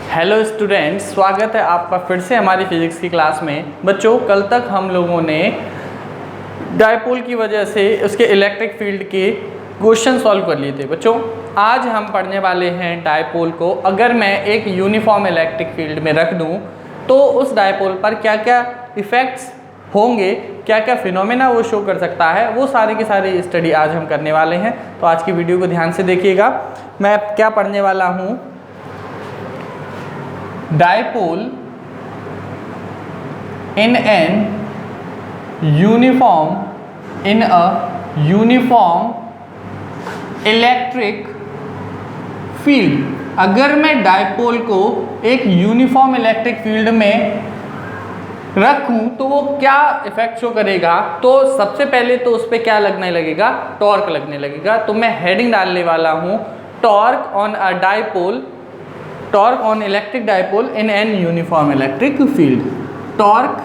Hello students, स्वागत है आपका फिर से हमारी फिजिक्स की क्लास में। बच्चों, कल तक हम लोगों ने डायपोल की वजह से उसके इलेक्ट्रिक फील्ड के क्वेश्चन सॉल्व कर लिए थे। बच्चों, आज हम पढ़ने वाले हैं डायपोल को अगर मैं एक यूनिफॉर्म इलेक्ट्रिक फील्ड में रख दूं तो उस डायपोल पर क्या क्या इफ़ेक्ट्स होंगे, क्या क्या फिनोमेना वो शो कर सकता है, वो सारे की सारी स्टडी आज हम करने वाले हैं। तो आज की वीडियो को ध्यान से देखिएगा। मैं क्या पढ़ने वाला हूँ, dipole in a uniform electric field. अगर मैं डायपोल को एक यूनिफॉर्म इलेक्ट्रिक फील्ड में रखूं तो वो क्या इफेक्ट शो करेगा। तो सबसे पहले तो उस पर क्या लगने लगेगा, टॉर्क लगने लगेगा। तो मैं हेडिंग डालने वाला हूं, torque on a dipole, torque on electric dipole in an uniform electric field. Torque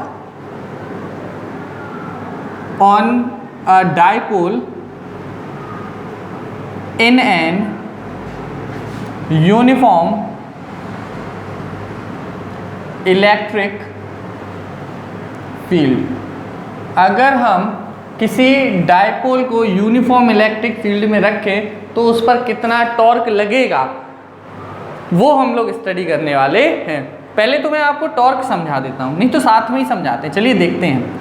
on a dipole in an uniform electric field. अगर हम किसी डायपोल को यूनिफॉर्म इलेक्ट्रिक फील्ड में रखें तो उस पर कितना टॉर्क लगेगा वो हम लोग स्टडी करने वाले हैं। पहले तो मैं आपको टॉर्क समझा देता हूँ, नहीं तो साथ में ही समझाते हैं। चलिए देखते हैं।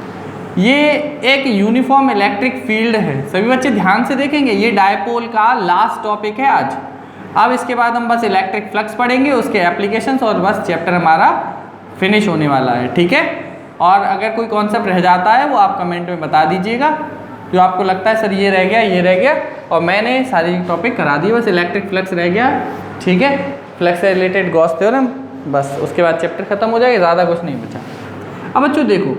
ये एक यूनिफॉर्म इलेक्ट्रिक फील्ड है। सभी बच्चे ध्यान से देखेंगे, ये डायपोल का लास्ट टॉपिक है आज। अब इसके बाद हम बस इलेक्ट्रिक फ्लक्स पढ़ेंगे, उसके एप्लीकेशंस, और बस चैप्टर हमारा फिनिश होने वाला है। ठीक है। और अगर कोई कॉन्सेप्ट रह जाता है वो आप कमेंट में बता दीजिएगा, जो आपको लगता है सर ये रह गया, ये रह गया। और मैंने सारी टॉपिक करा दी, बस इलेक्ट्रिक फ्लक्स रह गया। ठीक है। फ्लक्स से रिलेटेड गॉस थ्योरम, बस उसके बाद चैप्टर खत्म हो जाएगा, ज़्यादा कुछ नहीं बचा। अब बच्चों देखो,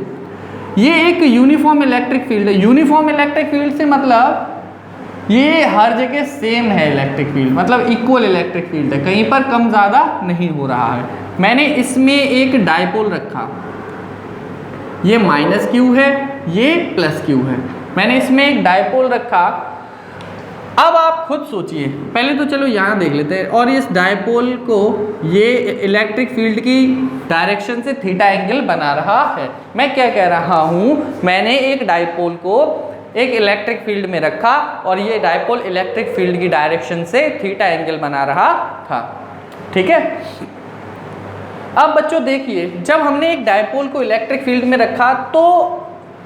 ये एक यूनिफॉर्म इलेक्ट्रिक फील्ड है। यूनिफॉर्म इलेक्ट्रिक फील्ड से मतलब ये हर जगह सेम है इलेक्ट्रिक फील्ड, मतलब इक्वल इलेक्ट्रिक फील्ड है, कहीं पर कम ज़्यादा नहीं हो रहा है। मैंने इसमें एक डायपोल रखा, ये माइनस क्यू है, ये प्लस क्यू है। मैंने इसमें एक डायपोल रखा। अब आप खुद सोचिए, पहले तो चलो यहाँ देख लेते हैं। और इस डायपोल को ये इलेक्ट्रिक फील्ड की डायरेक्शन से थीटा एंगल बना रहा है। मैं क्या कह रहा हूँ, मैंने एक डायपोल को एक इलेक्ट्रिक फील्ड में रखा और ये डायपोल इलेक्ट्रिक फील्ड की डायरेक्शन से थीटा एंगल बना रहा था। ठीक है। अब बच्चों देखिए, जब हमने एक डायपोल को इलेक्ट्रिक फील्ड में रखा तो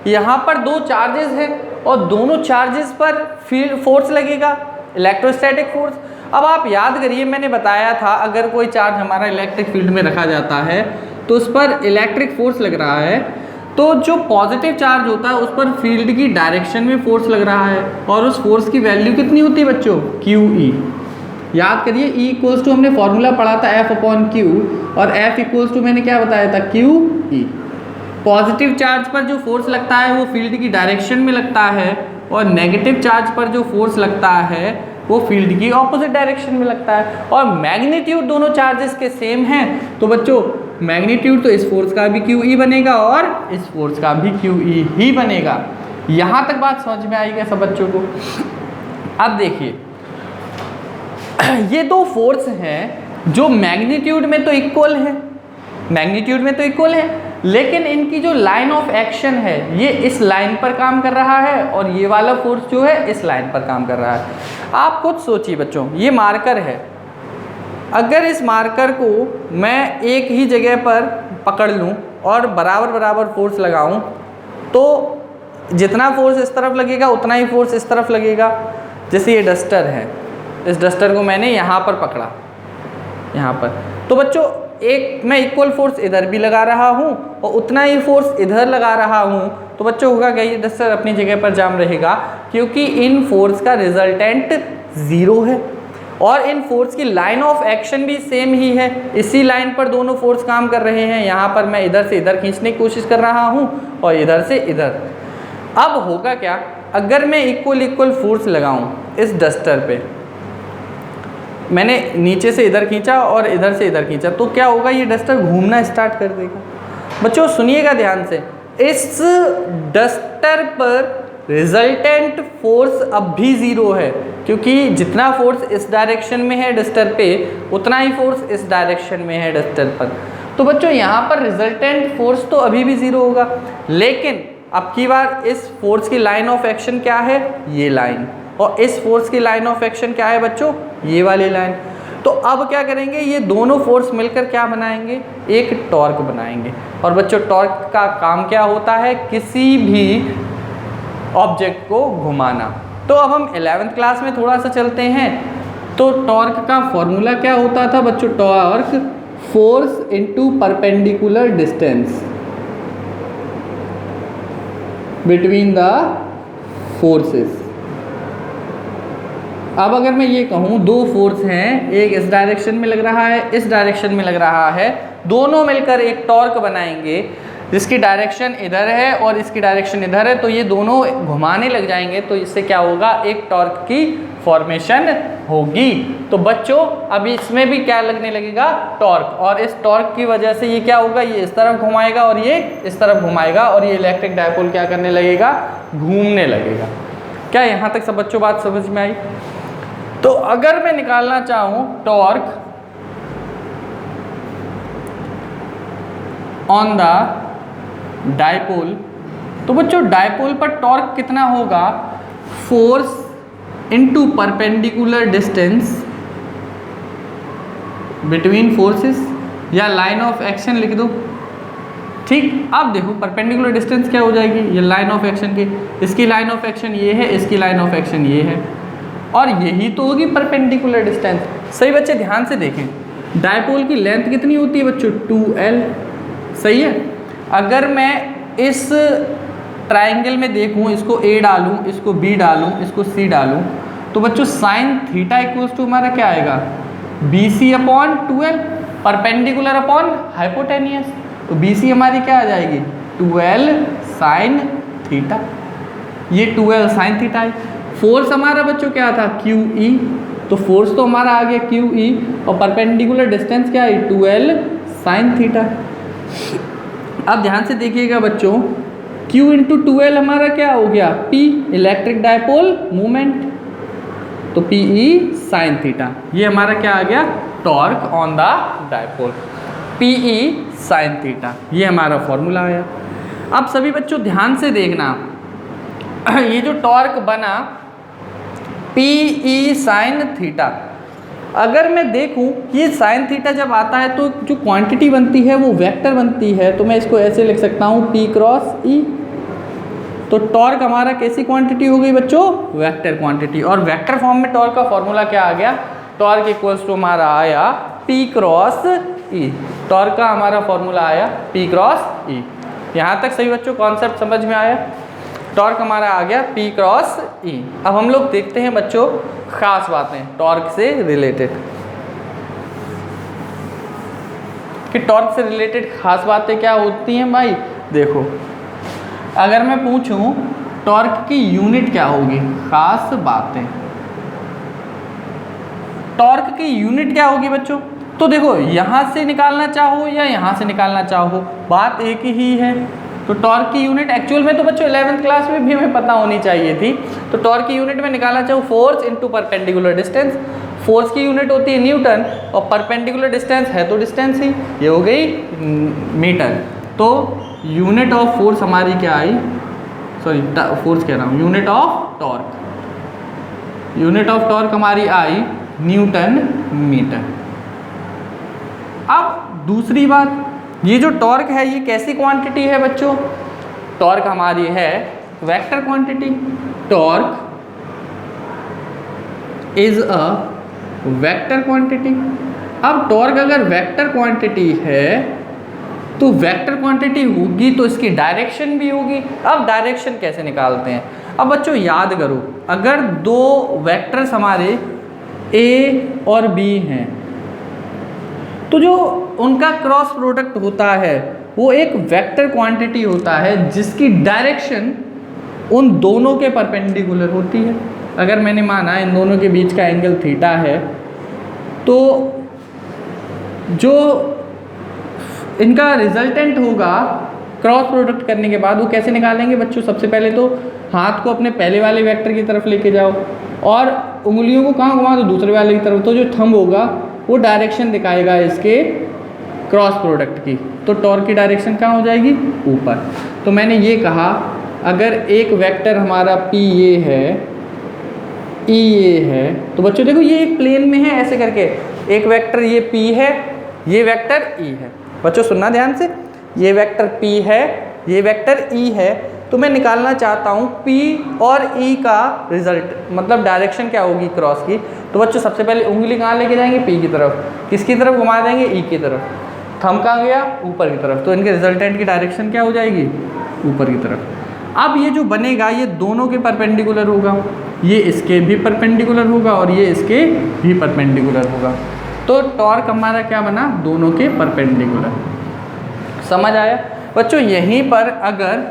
यहाँ पर दो चार्जेस हैं और दोनों चार्जेस पर फील्ड फोर्स लगेगा, इलेक्ट्रोस्टैटिक फोर्स। अब आप याद करिए, मैंने बताया था अगर कोई चार्ज हमारा इलेक्ट्रिक फील्ड में रखा जाता है तो उस पर इलेक्ट्रिक फोर्स लग रहा है, तो जो पॉजिटिव चार्ज होता है उस पर फील्ड की डायरेक्शन में फोर्स लग रहा है। और उस फोर्स की वैल्यू कितनी होती है बच्चों, QE। याद करिए, E इक्वल्स टू हमने फॉर्मूला पढ़ा था F/Q, और F इक्वल्स टू मैंने क्या बताया था, QE। पॉजिटिव चार्ज पर जो फोर्स लगता है वो फील्ड की डायरेक्शन में लगता है, और नेगेटिव चार्ज पर जो फोर्स लगता है वो फील्ड की ऑपोजिट डायरेक्शन में लगता है। और मैग्नीट्यूड दोनों चार्जेस के सेम हैं, तो बच्चों मैग्नीट्यूड तो इस फोर्स का भी QE बनेगा और इस फोर्स का भी QE ही बनेगा। यहाँ तक बात समझ में आएगी सब बच्चों को। अब देखिए, ये दो फोर्स हैं जो मैग्नीट्यूड में तो इक्वल है, मैग्नीट्यूड में तो इक्वल है, लेकिन इनकी जो लाइन ऑफ एक्शन है ये इस लाइन पर काम कर रहा है और ये वाला फोर्स जो है इस लाइन पर काम कर रहा है। आप खुद सोचिए बच्चों, ये मार्कर है, अगर इस मार्कर को मैं एक ही जगह पर पकड़ लूँ और बराबर बराबर फोर्स लगाऊँ तो जितना फोर्स इस तरफ लगेगा उतना ही फोर्स इस तरफ लगेगा। जैसे ये डस्टर है, इस डस्टर को मैंने यहाँ पर पकड़ा, यहाँ पर, तो बच्चों एक मैं इक्वल फोर्स इधर भी लगा रहा हूँ और उतना ही फोर्स इधर लगा रहा हूँ, तो बच्चों होगा क्या, ये डस्टर अपनी जगह पर जाम रहेगा, क्योंकि इन फोर्स का रिजल्टेंट 0 है और इन फोर्स की लाइन ऑफ एक्शन भी सेम ही है। इसी लाइन पर दोनों फोर्स काम कर रहे हैं। यहाँ पर मैं इधर से इधर खींचने की कोशिश कर रहा हूँ और इधर से इधर। अब होगा क्या, अगर मैं इक्वल फोर्स लगाऊँ इस डस्टर पे, मैंने नीचे से इधर खींचा और इधर से इधर खींचा, तो क्या होगा, ये डस्टर घूमना स्टार्ट कर देगा। बच्चों सुनिएगा ध्यान से, इस डस्टर पर रिजल्टेंट फोर्स अब भी ज़ीरो है, क्योंकि जितना फोर्स इस डायरेक्शन में है डस्टर पे उतना ही फोर्स इस डायरेक्शन में है डस्टर पर। तो बच्चों यहाँ पर रिजल्टेंट फोर्स तो अभी भी ज़ीरो होगा, लेकिन अब की बार इस फोर्स की लाइन ऑफ एक्शन क्या है, ये लाइन, और इस फोर्स की लाइन ऑफ एक्शन क्या है बच्चों, ये वाली लाइन। तो अब क्या करेंगे, ये दोनों फोर्स मिलकर क्या बनाएंगे, एक टॉर्क बनाएंगे। और बच्चों टॉर्क का काम क्या होता है, किसी भी ऑब्जेक्ट को घुमाना। तो अब हम 11th क्लास में थोड़ा सा चलते हैं। तो टॉर्क का फॉर्मूला क्या होता था बच्चों, torque force into perpendicular distance between the forces. अब अगर मैं ये कहूँ दो फोर्स हैं, एक इस डायरेक्शन में लग रहा है, इस डायरेक्शन में लग रहा है, दोनों मिलकर एक टॉर्क बनाएंगे जिसकी डायरेक्शन इधर है और इसकी डायरेक्शन इधर है, तो ये दोनों घुमाने लग जाएंगे, तो इससे क्या होगा, एक टॉर्क की फॉर्मेशन होगी। तो बच्चों अब इसमें भी क्या लगने लगेगा, टॉर्क, और इस टॉर्क की वजह से ये क्या होगा, ये इस तरफ घुमाएगा और ये इस तरफ घुमाएगा, और ये इलेक्ट्रिक डायपोल क्या करने लगेगा, घूमने लगेगा। क्या यहाँ तक सब बच्चों बात समझ में आई? तो अगर मैं निकालना चाहूँ टॉर्क ऑन द डायपोल, तो बच्चों डायपोल पर टॉर्क कितना होगा, force into perpendicular distance between forces, या लाइन ऑफ एक्शन लिख दो। ठीक, अब देखो परपेंडिकुलर डिस्टेंस क्या हो जाएगी, ये लाइन ऑफ एक्शन की, इसकी लाइन ऑफ एक्शन ये है, इसकी लाइन ऑफ एक्शन ये है, और यही तो होगी परपेंडिकुलर डिस्टेंस। सही बच्चे ध्यान से देखें, डायपोल की लेंथ कितनी होती है बच्चों, 2L, सही है। अगर मैं इस ट्राइंगल में देखूं, इसको A डालूं, इसको B डालूं, इसको C डालूं, तो बच्चों साइन थीटा इक्वल्स टू हमारा क्या आएगा, BC upon 2L, perpendicular upon hypotenuse, तो BC हमारी क्या आ जाएगी, 2L साइन थीटा, ये 2L साइन थीटा है। फोर्स हमारा बच्चों क्या था, QE, तो फोर्स तो हमारा आ गया QE, और परपेंडिकुलर डिस्टेंस क्या है, 2L साइन थीटा। अब ध्यान से देखिएगा बच्चों, Q इंटू 2L हमारा क्या हो गया, P, इलेक्ट्रिक डायपोल मोमेंट, तो PE साइन थीटा, ये हमारा क्या आ गया, torque on the dipole, PE sine theta, ये हमारा फॉर्मूला आया। अब सभी बच्चों ध्यान से देखना, ये जो टॉर्क बना PE साइन थीटा, अगर मैं देखूं कि ये साइन थीटा जब आता है तो जो क्वांटिटी बनती है वो वेक्टर बनती है, तो मैं इसको ऐसे लिख सकता हूँ P क्रॉस E। तो टॉर्क हमारा कैसी क्वांटिटी हो गई बच्चों, वेक्टर क्वांटिटी, और वेक्टर फॉर्म में टॉर्क का फॉर्मूला क्या आ गया, टॉर्क इक्वल्स टू हमारा आया P क्रॉस E, टॉर्क का हमारा फॉर्मूला आया P क्रॉस E। यहाँ तक सही बच्चों कॉन्सेप्ट समझ में आया, टॉर्क हमारा आ गया P क्रॉस E। अब हम लोग देखते हैं बच्चों खास बातें टॉर्क से रिलेटेड, कि टॉर्क से रिलेटेड खास बातें क्या होती हैं भाई। देखो अगर मैं पूछूं टॉर्क की यूनिट क्या होगी, खास बातें, टॉर्क की यूनिट क्या होगी बच्चों, तो देखो यहाँ से निकालना चाहो या यहाँ से निकालना चाहो बात एक ही है। तो टॉर्क की यूनिट एक्चुअल में तो बच्चों 11th क्लास में भी हमें पता होनी चाहिए थी। तो टॉर्क की यूनिट में निकालना चाहो force into perpendicular distance, force की यूनिट होती है न्यूटन और परपेंडिकुलर डिस्टेंस है तो डिस्टेंस ही, ये हो गई मीटर। तो यूनिट ऑफ फोर्स हमारी क्या आई, सॉरी फोर्स कह रहा हूँ, unit of torque, unit of torque हमारी आई न्यूटन मीटर। अब दूसरी बात, ये जो टॉर्क है ये कैसी क्वांटिटी है बच्चों, टॉर्क हमारी है vector quantity, torque is a vector quantity. अब टॉर्क अगर वेक्टर क्वांटिटी है तो वेक्टर क्वांटिटी होगी तो इसकी डायरेक्शन भी होगी। अब डायरेक्शन कैसे निकालते हैं, अब बच्चों याद करो, अगर दो वेक्टर्स हमारे A और B हैं तो जो उनका क्रॉस प्रोडक्ट होता है वो एक वेक्टर क्वांटिटी होता है जिसकी डायरेक्शन उन दोनों के परपेंडिकुलर होती है। अगर मैंने माना इन दोनों के बीच का एंगल थीटा है तो जो इनका रिजल्टेंट होगा क्रॉस प्रोडक्ट करने के बाद वो कैसे निकालेंगे बच्चों, सबसे पहले तो हाथ को अपने पहले वाले वेक्टर की तरफ लेके जाओ और उंगलियों को कहाँ घुमा दो, दूसरे वाले की तरफ। तो जो थंब होगा वो डायरेक्शन दिखाएगा इसके क्रॉस प्रोडक्ट की, तो टॉर्क की डायरेक्शन कहाँ हो जाएगी, ऊपर। तो मैंने ये कहा अगर एक वेक्टर हमारा पी ये है, ई ये है, तो बच्चों देखो ये एक प्लेन में है ऐसे करके, एक वेक्टर ये पी है, ये वेक्टर ई है। बच्चों सुनना ध्यान से, ये वेक्टर पी है, ये वेक्टर ई है, तो मैं निकालना चाहता हूँ पी और ई का रिजल्ट, मतलब डायरेक्शन क्या होगी क्रॉस की। तो बच्चों सबसे पहले उंगली कहाँ लेके जाएंगे, पी की तरफ, किसकी तरफ घुमा देंगे, ई की तरफ, थंब कहाँ गया, ऊपर की तरफ, तो इनके रिजल्टेंट की डायरेक्शन क्या हो जाएगी, ऊपर की तरफ। अब ये जो बनेगा ये दोनों के परपेंडिकुलर होगा, ये इसके भी परपेंडिकुलर होगा और ये इसके भी परपेंडिकुलर होगा। तो टॉर्क हमारा क्या बना, दोनों के परपेंडिकुलर। समझ आया बच्चों। यहीं पर अगर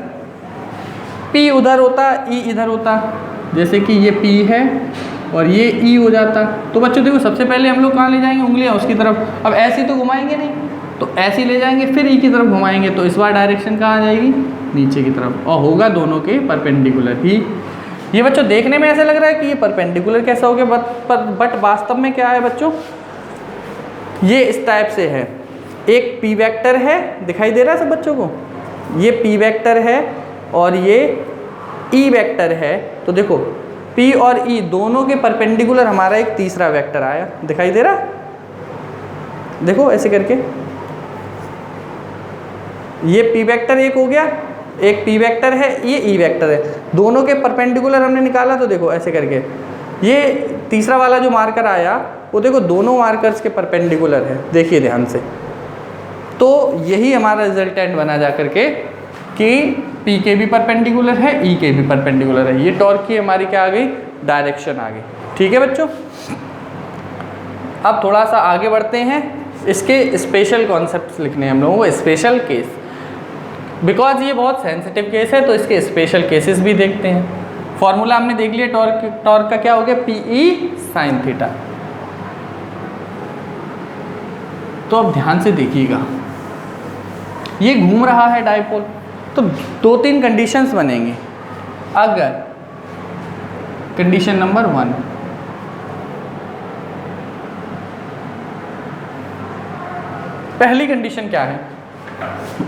P उधर होता, E इधर होता, जैसे कि ये P है और ये E हो जाता, तो बच्चों देखो सबसे पहले हम लोग कहाँ ले जाएंगे, उंगलियां उसकी तरफ। अब ऐसे तो घुमाएंगे नहीं, तो ऐसे ले जाएंगे, फिर E की तरफ घुमाएंगे, तो इस बार डायरेक्शन कहाँ आ जाएगी, नीचे की तरफ, और होगा दोनों के परपेंडिकुलर ही। ये बच्चों देखने में ऐसा लग रहा है कि ये परपेंडिकुलर कैसा हो गया, बट वास्तव में क्या है बच्चों, ये इस टाइप से है। एक P वेक्टर है, दिखाई दे रहा है सब बच्चों को, ये P वेक्टर है और ये E वेक्टर है। तो देखो P और E दोनों के परपेंडिकुलर हमारा एक तीसरा वेक्टर आया, दिखाई दे रहा, देखो ऐसे करके, ये P वेक्टर एक हो गया, एक P वेक्टर है, ये E वेक्टर है, दोनों के परपेंडिकुलर हमने निकाला। तो देखो ऐसे करके ये तीसरा वाला जो मार्कर आया वो देखो दोनों मार्कर्स के परपेंडिकुलर है, देखिए ध्यान से। तो यही हमारा रिजल्टेंट बना जा करके कि P के भी परपेंडिकुलर है, E के भी परपेंडिकुलर है। ये टॉर्क की हमारी क्या आ गई, डायरेक्शन आ गई। ठीक है बच्चों, अब थोड़ा सा आगे बढ़ते हैं, इसके स्पेशल कॉन्सेप्ट्स लिखने हैं हम लोगों को, स्पेशल केस, बिकॉज ये बहुत सेंसिटिव केस है तो इसके स्पेशल केसेस भी देखते हैं। फॉर्मूला हमने देख लिया टॉर्क का क्या हो गया, PE sin थीटा। तो अब ध्यान से देखिएगा, ये घूम रहा है डायपोल, तो दो तीन कंडीशंस बनेंगी। अगर कंडीशन नंबर 1, पहली कंडीशन क्या है,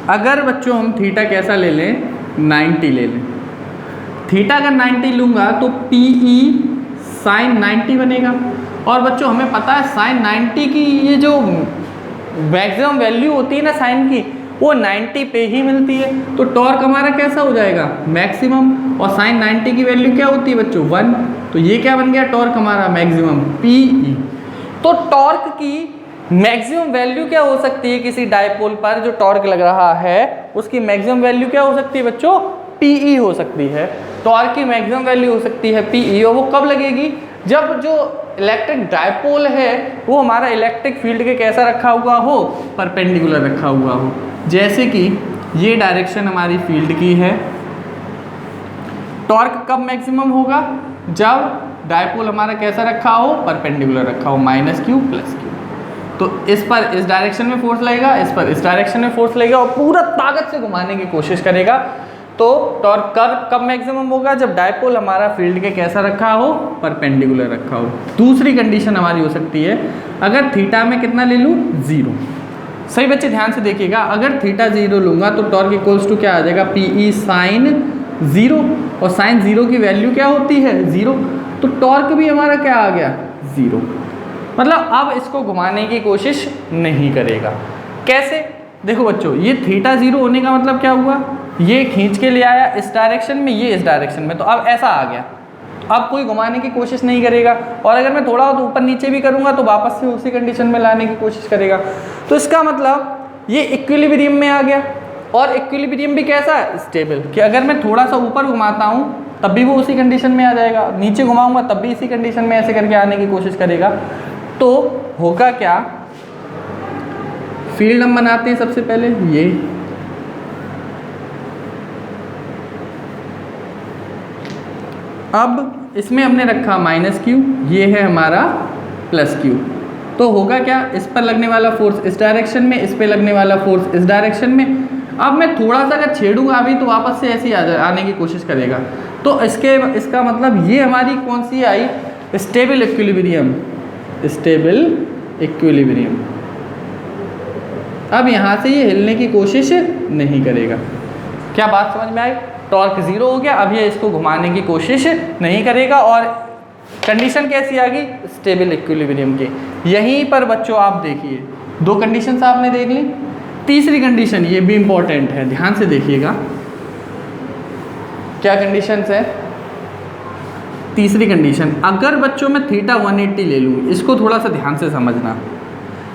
अगर बच्चों हम थीटा कैसा ले लें, 90 ले लें, थीटा अगर 90 लूँगा तो PE sin 90 बनेगा। और बच्चों हमें पता है sin 90 की ये जो मैक्सिमम वैल्यू होती है ना साइन की, वो 90 पे ही मिलती है। तो टॉर्क हमारा कैसा हो जाएगा, मैक्सिमम, और sin 90 की वैल्यू क्या होती है बच्चों, 1। तो ये क्या बन गया टॉर्क हमारा मैक्सिमम, PE। तो टॉर्क की मैक्सिमम वैल्यू क्या हो सकती है किसी डायपोल पर जो टॉर्क लग रहा है, उसकी मैक्सिमम वैल्यू क्या हो सकती है बच्चों, PE हो सकती है। टॉर्क की मैक्सिमम वैल्यू हो सकती है PE, और वो कब लगेगी, जब जो इलेक्ट्रिक डायपोल है वो हमारा इलेक्ट्रिक फील्ड के कैसा रखा हुआ हो, परपेंडिकुलर रखा हुआ हो। जैसे कि ये डायरेक्शन हमारी फील्ड की है, टॉर्क कब मैक्सिमम होगा, जब डायपोल हमारा कैसा रखा हो, परपेंडिकुलर रखा हो, -q + q। तो इस पर इस डायरेक्शन में फोर्स लगेगा, इस पर इस डायरेक्शन में फोर्स लगेगा, और पूरा ताकत से घुमाने की कोशिश करेगा। तो टॉर्क कब मैक्सिमम होगा, जब डायपोल हमारा फील्ड के कैसा रखा हो, परपेंडिकुलर रखा हो। दूसरी कंडीशन हमारी हो सकती है, अगर थीटा में कितना ले लूँ, 0। सही बच्चे ध्यान से देखिएगा, अगर थीटा 0 लूँगा तो टॉर्क इक्वल्स टू क्या आ जाएगा, PE sin 0, और sin 0 की वैल्यू क्या होती है, 0। तो टॉर्क भी हमारा क्या आ गया, 0। मतलब अब इसको घुमाने की कोशिश नहीं करेगा। कैसे, देखो बच्चों, ये थीटा 0 होने का मतलब क्या हुआ, ये खींच के ले आया इस डायरेक्शन में, ये इस डायरेक्शन में, तो अब ऐसा आ गया, अब कोई घुमाने की कोशिश नहीं करेगा। और अगर मैं थोड़ा तो ऊपर नीचे भी करूँगा तो वापस से उसी कंडीशन में लाने की कोशिश करेगा। तो इसका मतलब ये इक्विलिब्रियम में आ गया, और इक्विलिब्रियम भी कैसा है, स्टेबल, कि अगर मैं थोड़ा सा ऊपर घुमाता हूँ तब भी वो उसी कंडीशन में आ जाएगा, नीचे घुमाऊँगा तब भी इसी कंडीशन में ऐसे करके आने की कोशिश करेगा। तो होगा क्या, फील्ड हम बनाते हैं सबसे पहले, ये अब इसमें हमने रखा -q, ये है हमारा +q। तो होगा क्या, इस पर लगने वाला फोर्स इस डायरेक्शन में, इस पे लगने वाला फोर्स इस डायरेक्शन में। अब मैं थोड़ा सा अगर छेड़ूंगा अभी तो वापस से ऐसे ही आने की कोशिश करेगा। तो इसका मतलब ये हमारी कौन सी आई, स्टेबल इक्विलिब्रियम, स्टेबल इक्विलिब्रियम। अब यहाँ से ये हिलने की कोशिश नहीं करेगा। क्या बात समझ में आई? टॉर्क जीरो हो गया, अब ये इसको घुमाने की कोशिश नहीं करेगा और कंडीशन कैसी आ गई, स्टेबल इक्विलिब्रियम की। यहीं पर बच्चों आप देखिए, दो कंडीशंस आपने देख ली, तीसरी कंडीशन ये भी इंपॉर्टेंट है, ध्यान से देखिएगा क्या कंडीशंस है। तीसरी कंडीशन, अगर बच्चों मैं थीटा 180 ले लूँ, इसको थोड़ा सा ध्यान से समझना।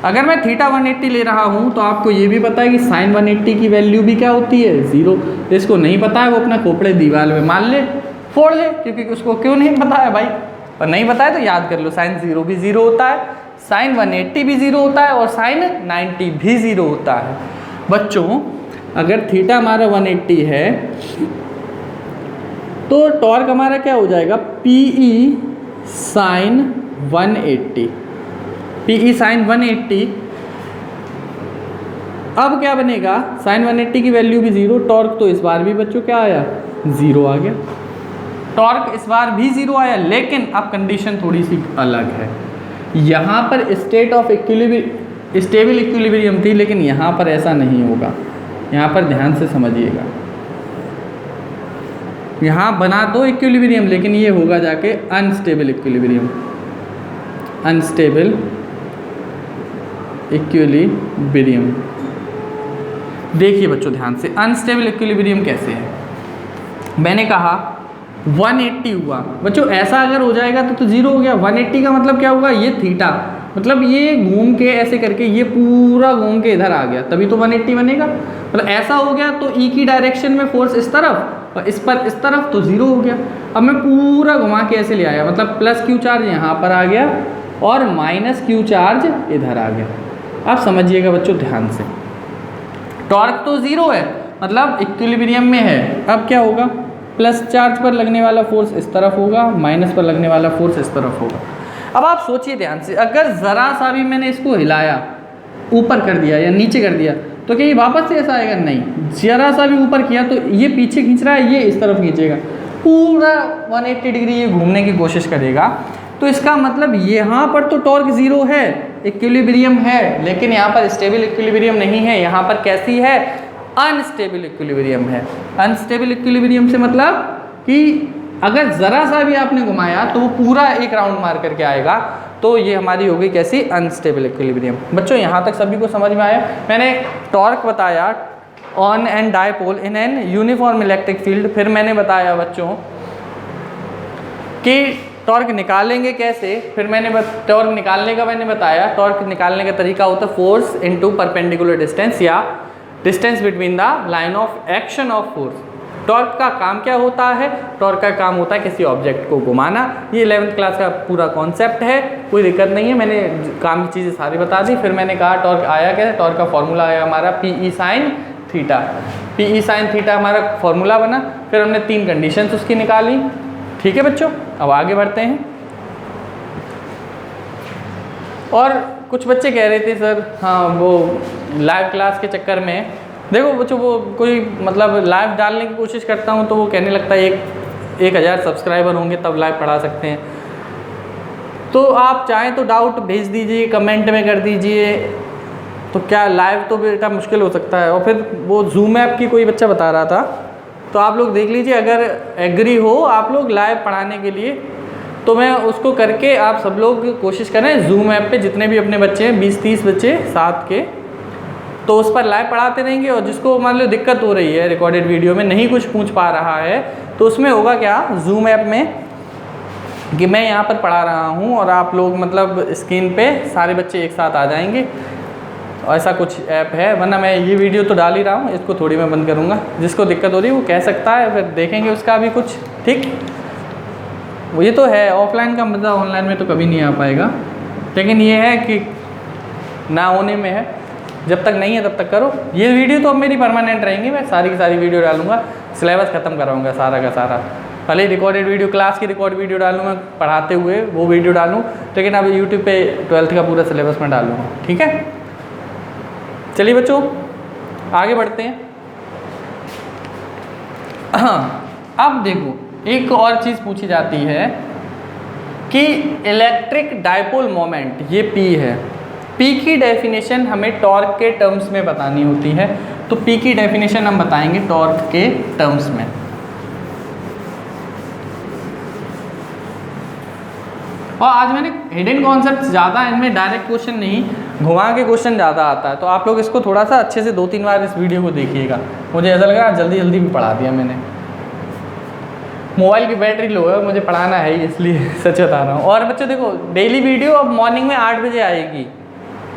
अगर मैं थीटा 180 ले रहा हूँ तो आपको ये भी पता है कि साइन 180 की वैल्यू भी क्या होती है, जीरो। इसको नहीं पता है वो अपना खोपड़े दीवार में मान ले, फोड़ ले, क्योंकि उसको क्यों नहीं पता है भाई, और नहीं पता है तो याद कर लो, साइन जीरो भी जीरो होता है, साइन 180 भी जीरो होता है और साइन 90 भी जीरो होता है। बच्चों अगर थीटा हमारा 180 है तो टॉर्क हमारा क्या हो जाएगा, PE साइन 180, PE साइन 180। अब क्या बनेगा, साइन 180 की वैल्यू भी जीरो, टॉर्क तो इस बार भी बच्चों क्या आया, जीरो आ गया। टॉर्क इस बार भी जीरो आया, लेकिन अब कंडीशन थोड़ी सी अलग है। यहाँ पर स्टेट ऑफ स्टेबल इक्विलिब्रियम थी, लेकिन यहाँ पर ऐसा नहीं होगा। यहाँ पर ध्यान से समझिएगा, यहाँ बना दो इक्विलिब्रियम, लेकिन ये होगा जाके अनस्टेबल इक्विलिब्रियम, अनस्टेबल इक्विलिब्रियम। देखिए बच्चों ध्यान से, अनस्टेबल इक्विलिब्रियम कैसे है। मैंने कहा 180 हुआ, बच्चों ऐसा अगर हो जाएगा तो जीरो हो गया। 180 का मतलब क्या होगा, ये थीटा, मतलब ये घूम के ऐसे करके ये पूरा घूम के इधर आ गया, तभी तो 180 बनेगा। मतलब ऐसा हो गया तो ई की डायरेक्शन में फोर्स इस तरफ और इस पर इस तरफ, तो जीरो हो गया। अब मैं पूरा घुमा के ऐसे ले आया, मतलब प्लस क्यू चार्ज यहाँ पर आ गया और माइनस क्यू चार्ज इधर आ गया। आप समझिएगा बच्चों ध्यान से, टॉर्क तो जीरो है, मतलब इक्विलिब्रियम में है। अब क्या होगा, प्लस चार्ज पर लगने वाला फोर्स इस तरफ होगा, माइनस पर लगने वाला फोर्स इस तरफ होगा। अब आप सोचिए ध्यान से, अगर ज़रा सा भी मैंने इसको हिलाया, ऊपर कर दिया या नीचे कर दिया, तो क्या ये वापस से ऐसा आएगा, नहीं। ज़रा सा भी ऊपर किया तो ये पीछे खींच रहा है, ये इस तरफ खींचेगा, पूरा 180 डिग्री ये घूमने की कोशिश करेगा। तो इसका मतलब यहाँ पर तो टॉर्क जीरो है, इक्विलिब्रियम है, लेकिन यहाँ पर स्टेबल इक्विलिब्रियम नहीं है, यहाँ पर कैसी है, अनस्टेबल इक्विलिब्रियम है। अनस्टेबल इक्विलिब्रियम से मतलब कि अगर ज़रा सा भी आपने घुमाया तो वो पूरा एक राउंड मार करके आएगा, तो ये हमारी हो गई कैसी, अनस्टेबल इक्विलिब्रियम। बच्चों यहाँ तक सभी को समझ में आया। मैंने टॉर्क बताया on and dipole in an uniform electric field, फिर मैंने बताया बच्चों कि टॉर्क निकालेंगे कैसे, फिर मैंने टॉर्क निकालने का मैंने बताया, टॉर्क निकालने का तरीका होता है फोर्स इनटू परपेंडिकुलर डिस्टेंस या distance between the line of action of force. Torque का काम क्या होता है, टॉर्क का काम होता है किसी ऑब्जेक्ट को घुमाना। ये 11th क्लास का पूरा कॉन्सेप्ट है, कोई दिक्कत नहीं है, मैंने काम की चीज़ें सारी बता दी। फिर मैंने कहा टॉर्क आया कैसे, टॉर्क का फॉर्मूला आया हमारा PE sine theta, PE sine theta हमारा फॉर्मूला बना। फिर हमने 3 कंडीशंस उसकी निकाली। ठीक है बच्चों, अब आगे बढ़ते हैं। और कुछ बच्चे कह रहे थे सर, हाँ वो लाइव क्लास के चक्कर में, देखो बच्चों वो कोई मतलब लाइव डालने की कोशिश करता हूँ तो वो कहने लगता है 1000 सब्सक्राइबर होंगे तब लाइव पढ़ा सकते हैं। तो आप चाहें तो डाउट भेज दीजिए, कमेंट में कर दीजिए, तो क्या लाइव तो बेटा मुश्किल हो सकता है। और फिर वो जूम ऐप की कोई बच्चा बता रहा था, तो आप लोग देख लीजिए, अगर एग्री हो आप लोग लाइव पढ़ाने के लिए तो मैं उसको करके आप सब लोग कोशिश करें जूम ऐप पे जितने भी अपने बच्चे हैं 20-30 बच्चे साथ के, तो उस पर लाइव पढ़ाते रहेंगे। और जिसको मान लो दिक्कत हो रही है रिकॉर्डेड वीडियो में नहीं कुछ पूछ पा रहा है, तो उसमें होगा क्या जूम ऐप में कि मैं यहाँ पर पढ़ा रहा हूँ और आप लोग मतलब स्क्रीन पे सारे बच्चे एक साथ आ जाएंगे, ऐसा कुछ ऐप है। वरना मैं ये वीडियो तो डाल ही रहा हूँ, इसको थोड़ी मैं बंद करूँगा। जिसको दिक्कत हो रही है वो कह सकता है, फिर देखेंगे उसका भी कुछ। ठीक, वो ये तो है, ऑफलाइन का मज़ा ऑनलाइन में तो कभी नहीं आ पाएगा, लेकिन ये है कि ना होने में है, जब तक नहीं है तब तक करो। ये वीडियो तो अब मेरी परमानेंट रहेंगी, मैं सारी की सारी वीडियो डालूंगा, सिलेबस ख़त्म कराऊंगा सारा का सारा। पहले रिकॉर्डेड वीडियो, क्लास की रिकॉर्ड वीडियो डालूंगा पढ़ाते हुए, वो वीडियो डालूँ, लेकिन अब यूट्यूब पे 12th का पूरा सिलेबस में डालूँगा। ठीक है, चलिए बच्चों आगे बढ़ते हैं। हाँ, अब देखो एक और चीज़ पूछी जाती है कि इलेक्ट्रिक डायपोल मोमेंट, ये P है, P की डेफिनेशन हमें टॉर्क के टर्म्स में बतानी होती है। तो P की डेफिनेशन हम बताएंगे टॉर्क के टर्म्स में। और आज मैंने हिडन कॉन्सेप्ट ज़्यादा, इनमें डायरेक्ट क्वेश्चन नहीं, घुमा के क्वेश्चन ज़्यादा आता है, तो आप लोग इसको थोड़ा सा अच्छे से 2-3 बार इस वीडियो को देखिएगा। मुझे ऐसा लग रहा है जल्दी जल्दी भी पढ़ा दिया मैंने। मोबाइल की बैटरी लो है, मुझे पढ़ाना है ही, इसलिए सच बता रहा हूँ। और बच्चों देखो, डेली वीडियो अब मॉर्निंग में 8 बजे आएगी।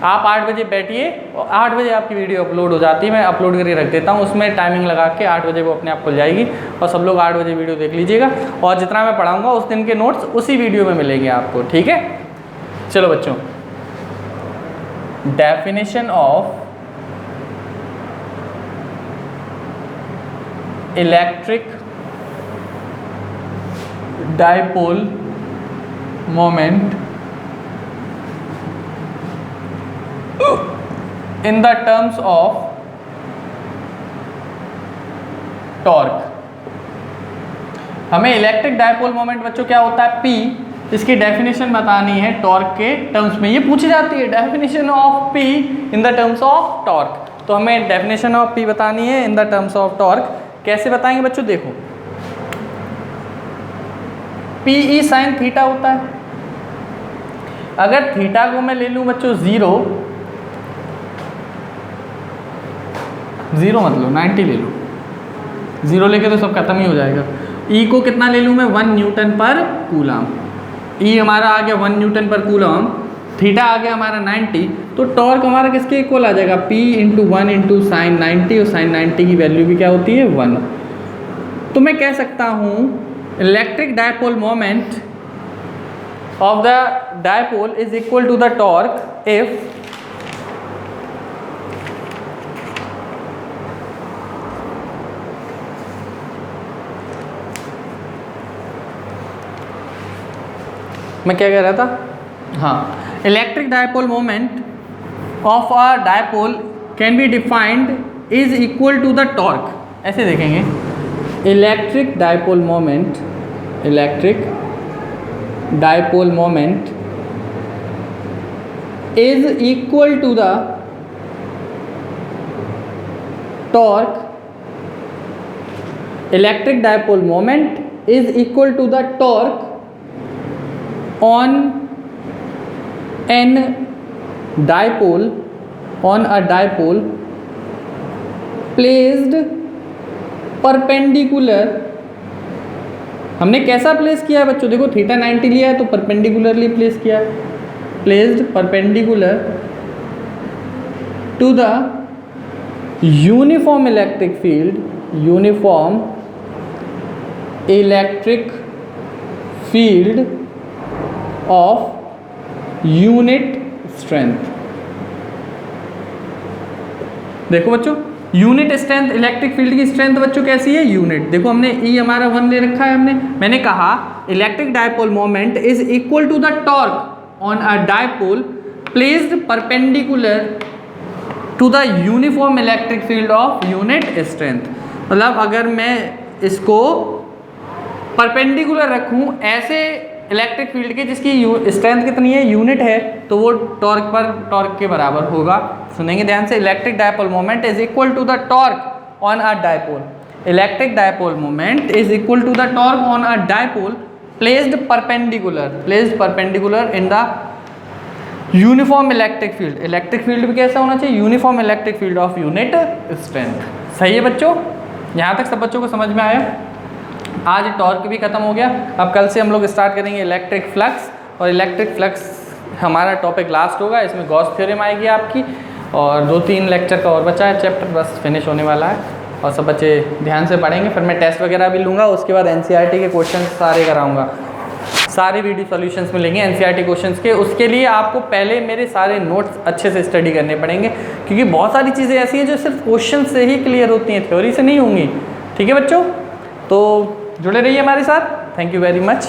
आप 8 बजे बैठिए और 8 बजे आपकी वीडियो अपलोड हो जाती है, मैं अपलोड करके रख देता हूँ, उसमें टाइमिंग लगा के 8 बजे वो अपने आप खुल जाएगी और सब लोग 8 बजे वीडियो देख लीजिएगा। और जितना मैं पढ़ाऊँगा उस दिन के नोट्स उसी वीडियो में मिलेंगे आपको, ठीक है। चलो बच्चों, definition of electric dipole moment in the terms of torque. हमें इलेक्ट्रिक डायपोल मोमेंट बच्चों क्या होता है, P, इसकी डेफिनेशन बतानी है टॉर्क के टर्म्स में। ये पूछी जाती है definition of P in the terms of torque. तो हमें डेफिनेशन ऑफ P बतानी है in the terms of torque. कैसे बताएंगे बच्चों, देखो PE साइन थीटा होता है। अगर थीटा को मैं ले लूँ बच्चों 0 मत लो, 90 ले लो, 0 लेके तो सब खत्म ही हो जाएगा। E को कितना ले लूँ मैं, 1 न्यूटन पर कूलम। E हमारा आ गया 1 न्यूटन पर कूलम, थीटा आ गया हमारा 90, तो टॉर्क हमारा किसके इक्वल आ जाएगा, P × 1 × साइन 90, और साइन 90 की वैल्यू भी क्या होती है, 1। तो मैं कह सकता हूँ electric dipole moment of the dipole is equal to the torque if मैं क्या कह रहा था, हाँ, electric dipole moment of a dipole can be defined is equal to the torque. ऐसे देखेंगे, electric dipole moment, electric dipole moment is equal to the torque, electric dipole moment is equal to the torque on a dipole placed perpendicular। हमने कैसा place किया है बच्चों, देखो theta 90 लिया है तो परपेंडिकुलरली प्लेस किया है, placed perpendicular to the uniform electric field, uniform electric field of unit strength. देखो बच्चों, यूनिट स्ट्रेंथ, इलेक्ट्रिक फील्ड की स्ट्रेंथ बच्चों कैसी है, यूनिट। देखो हमने E हमारा 1 ले रखा है, मैंने कहा electric dipole moment is equal to the torque on a dipole placed perpendicular to the uniform electric field of unit strength. मतलब अगर मैं इसको परपेंडिकुलर रखूं ऐसे इलेक्ट्रिक फील्ड के जिसकी स्ट्रेंथ कितनी है, यूनिट है, तो वो टॉर्क के बराबर होगा। सुनेंगे ध्यान से, electric dipole moment is equal to the torque on a dipole, electric dipole moment is equal to the torque on a dipole placed perpendicular in the uniform electric field. Electric field भी कैसा होना चाहिए, uniform electric field of unit strength. सही है बच्चों, यहाँ तक सब बच्चों को समझ में आया। आज टॉर्क भी खत्म हो गया, अब कल से हम लोग स्टार्ट करेंगे इलेक्ट्रिक फ्लक्स, और इलेक्ट्रिक फ्लक्स हमारा टॉपिक लास्ट होगा, इसमें गॉस थ्योरम आएगी आपकी, और 2-3 लेक्चर का और बचा है चैप्टर, बस फिनिश होने वाला है। और सब बच्चे ध्यान से पढ़ेंगे, फिर मैं टेस्ट वगैरह भी लूँगा, उसके बाद NCERT के क्वेश्चन सारे कराऊँगा, सारे वीडियो सॉल्यूशंस मिलेंगे NCERT क्वेश्चंस के। उसके लिए आपको पहले मेरे सारे नोट्स अच्छे से स्टडी करने पड़ेंगे, क्योंकि बहुत सारी चीज़ें ऐसी हैं जो सिर्फ क्वेश्चन से ही क्लियर होती हैं, थ्योरी से नहीं होंगी। ठीक है बच्चों, तो जुड़े रहिए हमारे साथ। Thank you very much.